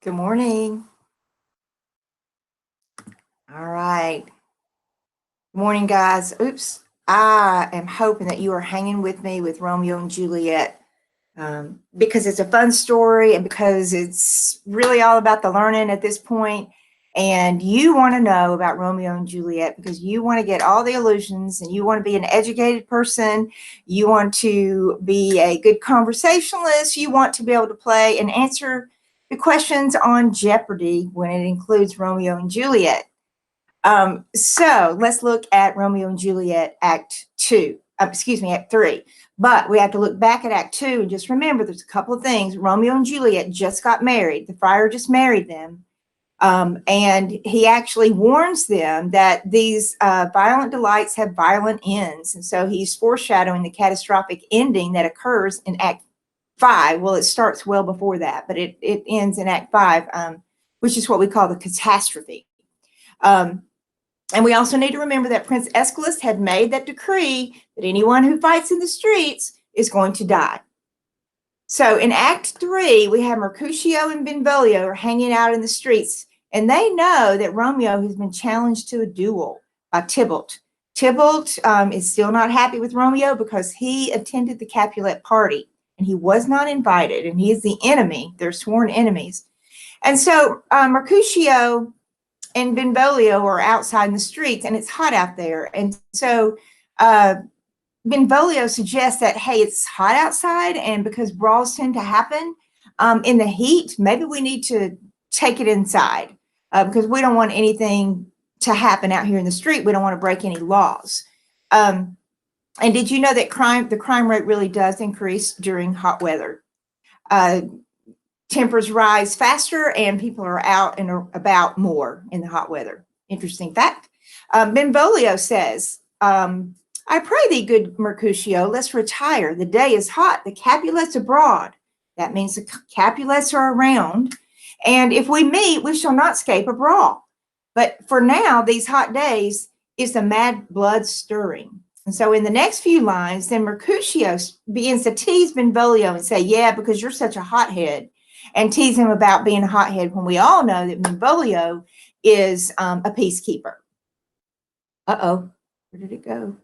Good morning. All right. Good morning, guys. Oops. I am hoping that you are hanging with me with Romeo and Juliet because it's a fun story and because it's really all about the learning at this point. And you want to know about Romeo and Juliet because you want to get all the illusions and you want to be an educated person. You want to be a good conversationalist. You want to be able to play and answer the questions on Jeopardy when it includes Romeo and Juliet. So let's look at Romeo and Juliet Act 2, Act 3. But we have to look back at Act 2 and just remember there's a couple of things. Romeo and Juliet just got married. The friar just married them. And he actually warns them that these violent delights have violent ends. And so he's foreshadowing the catastrophic ending that occurs in Act 5. Well, it starts well before that, but it ends in Act 5, which is what we call the catastrophe. And we also need to remember that Prince Aeschylus had made that decree that anyone who fights in the streets is going to die. So in Act 3, we have Mercutio and Benvolio are hanging out in the streets, and they know that Romeo has been challenged to a duel by Tybalt. Tybalt is still not happy with Romeo because he attended the Capulet party, and he was not invited, and he is the enemy. They're sworn enemies. And so Mercutio and Benvolio are outside in the streets and it's hot out there. And so Benvolio suggests that, hey, it's hot outside and because brawls tend to happen in the heat, maybe we need to take it inside because we don't want anything to happen out here in the street. We don't want to break any laws. And did you know that the crime rate really does increase during hot weather? Tempers rise faster and people are out and about more in the hot weather. Interesting fact. Benvolio says, I pray thee, good Mercutio, let's retire. The day is hot, the Capulets abroad. That means the Capulets are around. And if we meet, we shall not escape a brawl. But for now, these hot days is the mad blood stirring. And so in the next few lines, then Mercutio begins to tease Benvolio and say, yeah, because you're such a hothead. And tease him about being a hothead when we all know that Benvolio is a peacekeeper. Uh-oh, where did it go?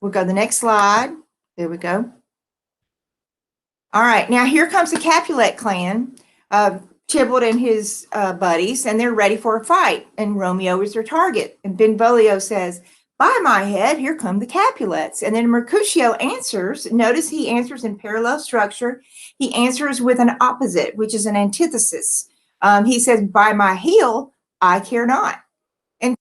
We'll go to the next slide. There we go. All right, now here comes the Capulet clan, Tybalt and his buddies, and they're ready for a fight. And Romeo is their target. And Benvolio says, by my head, here come the Capulets. And then Mercutio answers. Notice he answers in parallel structure. He answers with an opposite, which is an antithesis. He says, by my heel, I care not. And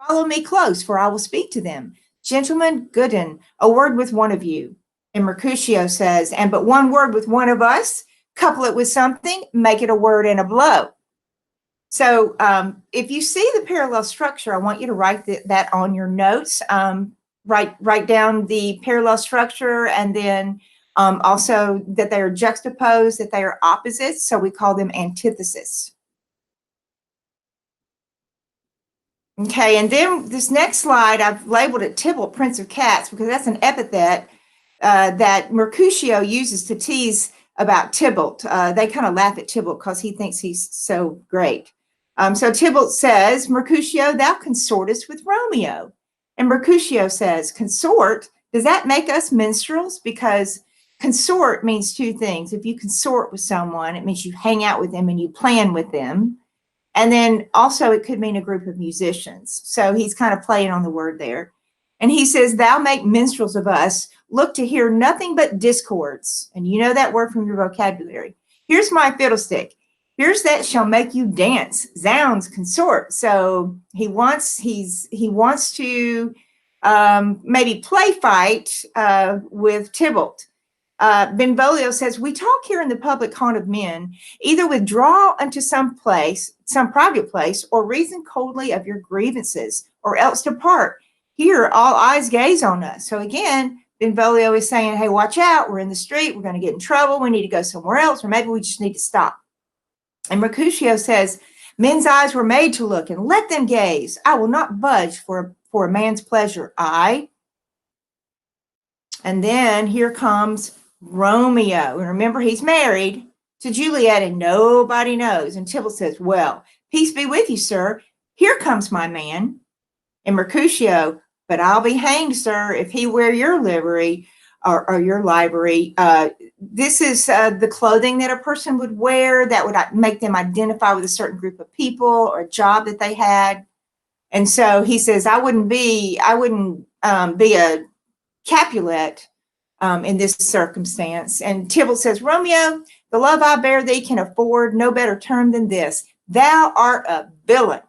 follow me close, for I will speak to them. Gentlemen, gooden, a word with one of you. And Mercutio says, and but one word with one of us, couple it with something, make it a word and a blow. So if you see the parallel structure, I want you to write that on your notes. Write down the parallel structure and then also that they are juxtaposed, that they are opposites. So we call them antithesis. Okay, and then this next slide, I've labeled it Tybalt, Prince of Cats, because that's an epithet that Mercutio uses to tease about Tybalt. They kind of laugh at Tybalt because he thinks he's so great. So Tybalt says, Mercutio, thou consortest with Romeo. And Mercutio says, consort, does that make us minstrels? Because consort means two things. If you consort with someone, it means you hang out with them and you plan with them. And then also it could mean a group of musicians. So he's kind of playing on the word there. And he says, thou make minstrels of us, look to hear nothing but discords. And you know that word from your vocabulary. Here's my fiddlestick. Here's that shall make you dance. Zounds, consort. So he wants to maybe play fight with Tybalt. Benvolio says, we talk here in the public haunt of men, either withdraw unto some place, some private place, or reason coldly of your grievances, or else depart. Here all eyes gaze on us. So again, Benvolio is saying, hey, watch out. We're in the street. We're going to get in trouble. We need to go somewhere else, or maybe we just need to stop. And Mercutio says, men's eyes were made to look, and let them gaze. I will not budge for a man's pleasure. And then here comes Romeo. And remember, he's married. to Juliet, and nobody knows. And Tybalt says, well, peace be with you, sir. Here comes my man. And Mercutio, but I'll be hanged, sir, if he wear your livery or your livery. This is the clothing that a person would wear that would make them identify with a certain group of people or a job that they had. And so he says, I wouldn't be a Capulet in this circumstance. And Tybalt says, Romeo, the love I bear thee can afford no better term than this. Thou art a villain.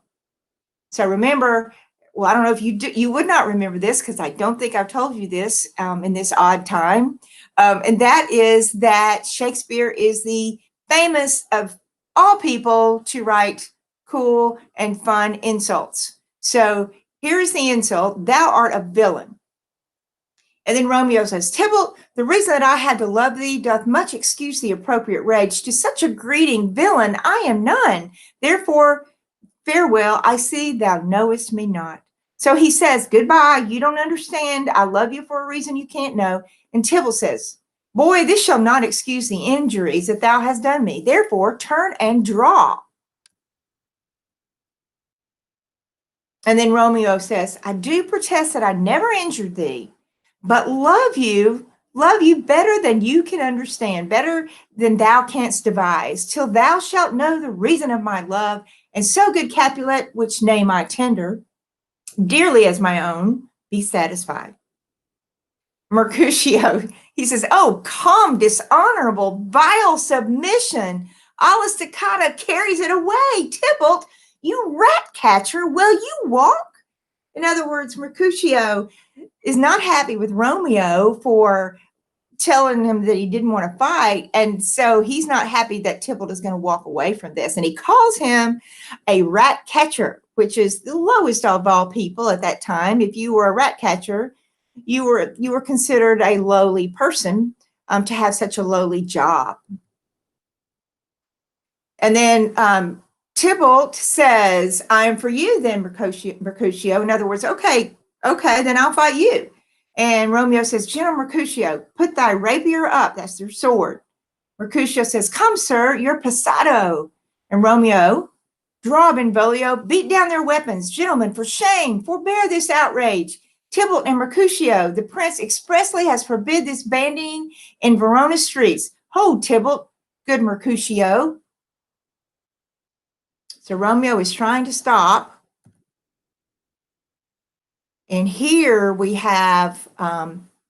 So remember, well, I don't know if you would not remember this because I don't think I've told you this in this odd time. And that is that Shakespeare is the famous of all people to write cool and fun insults. So here's the insult, thou art a villain. And then Romeo says, Tybalt, the reason that I had to love thee doth much excuse the appropriate rage. To such a greeting, villain, I am none. Therefore, farewell, I see thou knowest me not. So he says, goodbye, you don't understand. I love you for a reason you can't know. And Tybalt says, boy, this shall not excuse the injuries that thou hast done me. Therefore, turn and draw. And then Romeo says, I do protest that I never injured thee, but love you better than you can understand, better than thou canst devise, till thou shalt know the reason of my love. And so, good Capulet, which name I tender, dearly as my own, be satisfied. Mercutio, he says, oh, come, dishonorable, vile submission. Alla Stoccata carries it away. Tybalt, you rat catcher, will you walk? In other words, Mercutio is not happy with Romeo for telling him that he didn't want to fight. And so he's not happy that Tybalt is going to walk away from this. And he calls him a rat catcher, which is the lowest of all people at that time. If you were a rat catcher, you were considered a lowly person to have such a lowly job. And then Tybalt says, I am for you then, Mercutio. In other words, okay, then I'll fight you. And Romeo says, Gentle Mercutio, put thy rapier up. That's their sword. Mercutio says, come, sir, you're passado. And Romeo, draw, Benvolio, beat down their weapons. Gentlemen, for shame, forbear this outrage. Tybalt and Mercutio, the prince expressly has forbid this bandying in Verona streets. Hold, Tybalt, good Mercutio. So Romeo is trying to stop. And here we have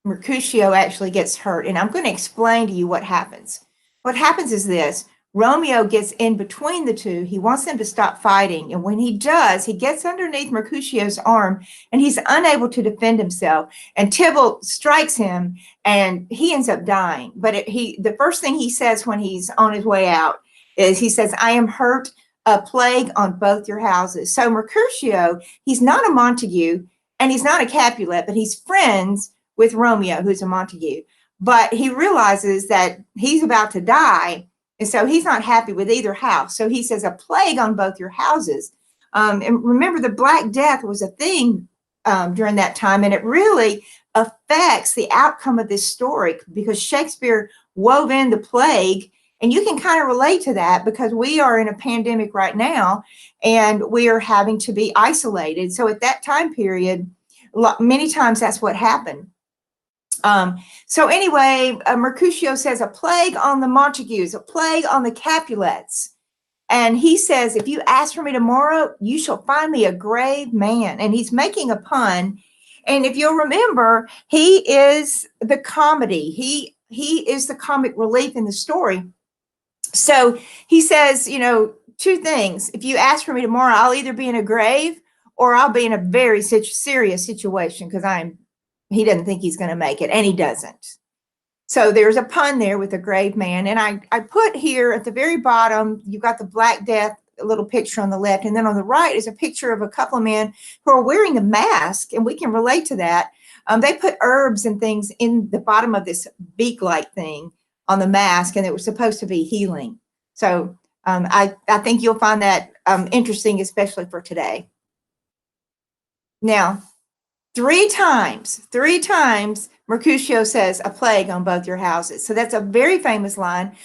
Mercutio actually gets hurt. And I'm going to explain to you what happens. What happens is this. Romeo gets in between the two. He wants them to stop fighting. And when he does, he gets underneath Mercutio's arm and he's unable to defend himself. And Tybalt strikes him and he ends up dying. But the first thing he says when he's on his way out is he says, I am hurt, a plague on both your houses. So Mercutio, he's not a Montague. And he's not a Capulet, but he's friends with Romeo, who's a Montague. But he realizes that he's about to die, and so he's not happy with either house. So he says, a plague on both your houses. And remember, the Black Death was a thing during that time, and it really affects the outcome of this story because Shakespeare wove in the plague. And you can kind of relate to that because we are in a pandemic right now and we are having to be isolated. So at that time period, many times that's what happened. So anyway, Mercutio says a plague on the Montagues, a plague on the Capulets. And he says, if you ask for me tomorrow, you shall find me a grave man. And he's making a pun. And if you'll remember, he is the comedy. He is the comic relief in the story. So he says, two things. If you ask for me tomorrow, I'll either be in a grave or I'll be in a very serious situation because he doesn't think he's going to make it, and he doesn't. So there's a pun there with a grave man. And I put here at the very bottom, you've got the Black Death, a little picture on the left. And then on the right is a picture of a couple of men who are wearing a mask, and we can relate to that. They put herbs and things in the bottom of this beak-like thing on the mask, and it was supposed to be healing. So I think you'll find that interesting, especially for today. Now, three times, Mercutio says, a plague on both your houses. So that's a very famous line.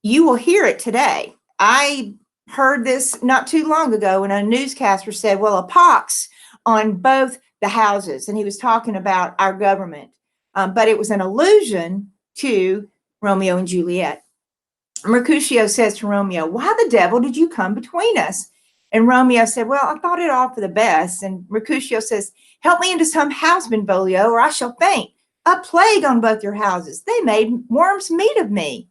you will hear it today. I heard this not too long ago when a newscaster said, well, a pox on both the houses. And he was talking about our government. But it was an allusion to Romeo and Juliet. Mercutio says to Romeo, why the devil did you come between us? And Romeo said, well, I thought it all for the best. And Mercutio says, help me into some house, Benvolio, or I shall faint. A plague on both your houses. They made worms meat of me.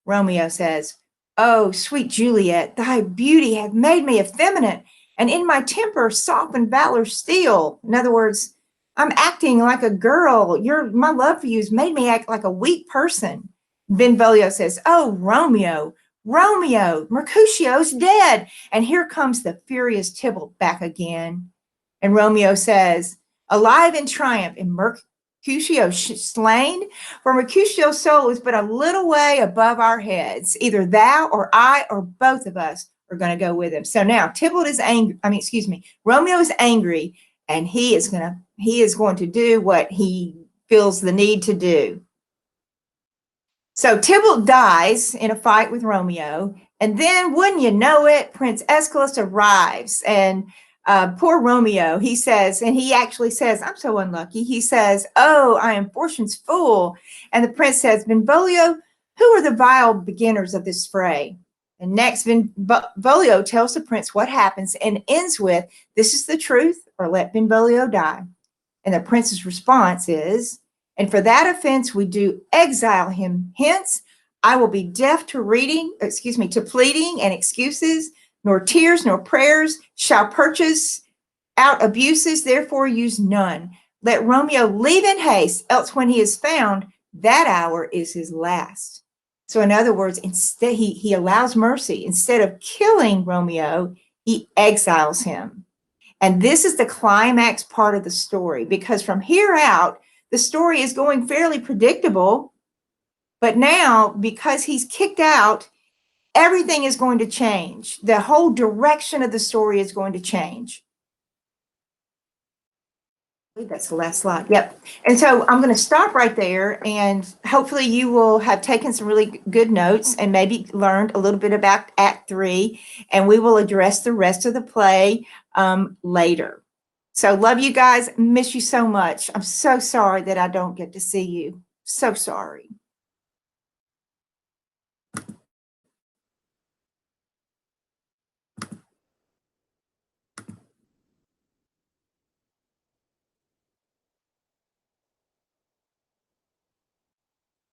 Romeo says, oh, sweet Juliet, thy beauty hath made me effeminate, and in my temper softened valor steel. In other words, I'm acting like a girl. My love for you has made me act like a weak person. Benvolio says, oh, Romeo, Romeo, Mercutio's dead. And here comes the furious Tybalt back again. And Romeo says, alive in triumph, and Mercutio slain? For Mercutio's soul is but a little way above our heads. Either thou or I or both of us are going to go with him. So now Tybalt is angry. Romeo is angry, and he is going to do what he feels the need to do. So Tybalt dies in a fight with Romeo, and then, wouldn't you know it, Prince Aeschylus arrives, and poor Romeo, he says, and he actually says, I'm so unlucky. He says, oh, I am fortune's fool. And the prince says, Benvolio, who are the vile beginners of this fray? And next, Benvolio tells the prince what happens and ends with, this is the truth, or let Benvolio die. And the prince's response is, and for that offense we do exile him hence. I will be deaf to pleading and excuses, nor tears nor prayers shall purchase out abuses, therefore use none. Let Romeo leave in haste, else when he is found, that hour is his last. So in other words, instead he allows mercy. Instead of killing Romeo, he exiles him. And this is the climax part of the story, because from here out, the story is going fairly predictable. But now, because he's kicked out, everything is going to change. The whole direction of the story is going to change. I believe that's the last slide. Yep. And so I'm going to stop right there, and hopefully you will have taken some really good notes and maybe learned a little bit about Act 3, and we will address the rest of the play later. So love you guys. Miss you so much. I'm so sorry that I don't get to see you. So sorry.